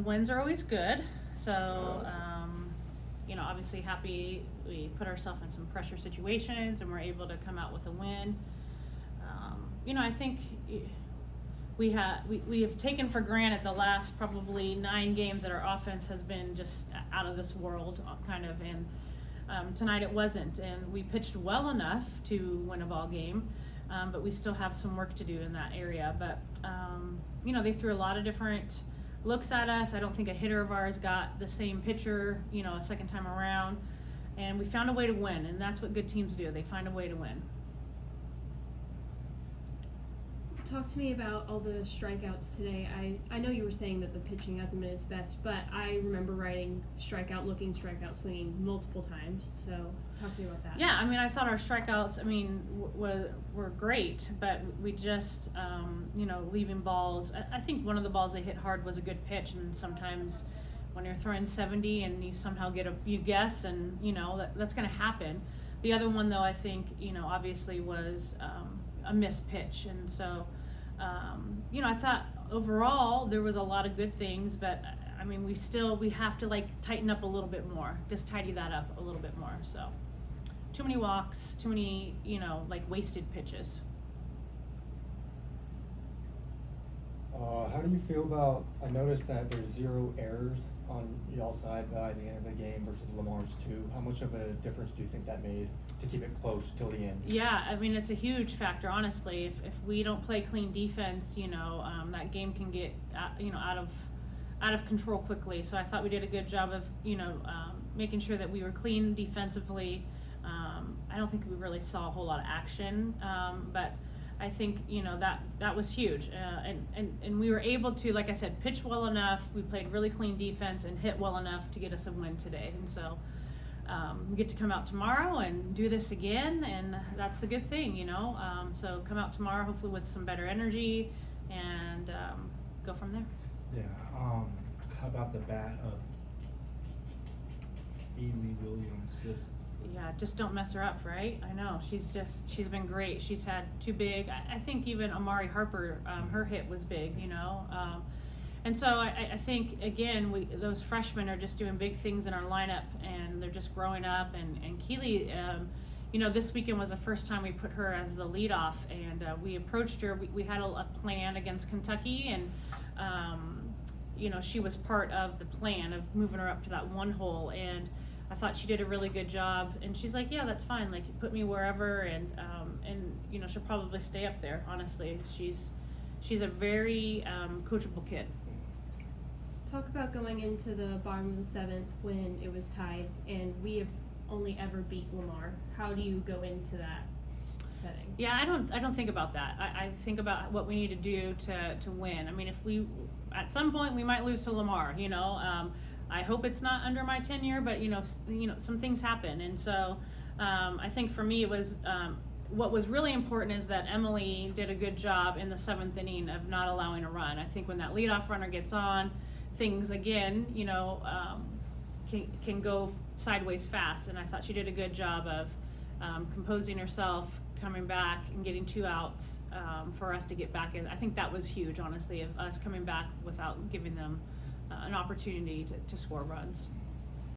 Wins are always good. So, obviously happy we put ourselves in some pressure situations and we're able to come out with a win. I think we have taken for granted the last probably 9 games that our offense has been just out of this world, kind of. And tonight it wasn't. And we pitched well enough to win a ball game, but we still have some work to do in that area. But, they threw a lot of different looks at us. I don't think a hitter of ours got the same pitcher, a second time around. And we found a way to win, and that's what good teams do. They find a way to win. Talk to me about all the strikeouts today. I know you were saying that the pitching hasn't been its best, but I remember writing strikeout looking, strikeout swinging multiple times. So talk to me about that. Yeah, I thought our strikeouts, were great, but we just, leaving balls. I think one of the balls they hit hard was a good pitch, and sometimes when you're throwing 70 and you somehow you guess, and that's going to happen. The other one, though, I think, obviously was a missed pitch, and so. I thought overall there was a lot of good things, but we have to tighten up a little bit more, just tidy that up a little bit more. So too many walks, too many, wasted pitches. How do you feel about, I noticed that there's 0 errors on y'all's side by the end of the game versus Lamar's 2. How much of a difference do you think that made to keep it close till the end? Yeah, it's a huge factor, honestly. If we don't play clean defense, that game can get, out of control quickly. So I thought we did a good job of, making sure that we were clean defensively. I don't think we really saw a whole lot of action, but I think that was huge, and we were able to, like I said, pitch well enough. We played really clean defense and hit well enough to get us a win today. And so we get to come out tomorrow and do this again, and that's a good thing, So come out tomorrow hopefully with some better energy and go from there. Yeah. How about the bat of Ely Williams? Just don't mess her up, right? I know, she's been great. She's had 2 big, I think even Amari Harper, her hit was big, and so I think, again, those freshmen are just doing big things in our lineup, and they're just growing up, and Keely, this weekend was the first time we put her as the leadoff, and we approached her, we had a plan against Kentucky, and she was part of the plan of moving her up to that 1 hole, and I thought she did a really good job, and she's like, yeah, that's fine. Like, put me wherever, and she'll probably stay up there. Honestly, she's a very coachable kid. Talk about going into the bottom of the 7th when it was tied, and we have only ever beat Lamar. How do you go into that setting? Yeah, I don't think about that. I think about what we need to do to win. If we, at some point, we might lose to Lamar. I hope it's not under my tenure, but some things happen, and so I think for me it was what was really important is that Emily did a good job in the 7th inning of not allowing a run. I think when that leadoff runner gets on, things again, can go sideways fast, and I thought she did a good job of composing herself, coming back and getting 2 outs for us to get back in. I think that was huge, honestly, of us coming back without giving them an opportunity to score runs.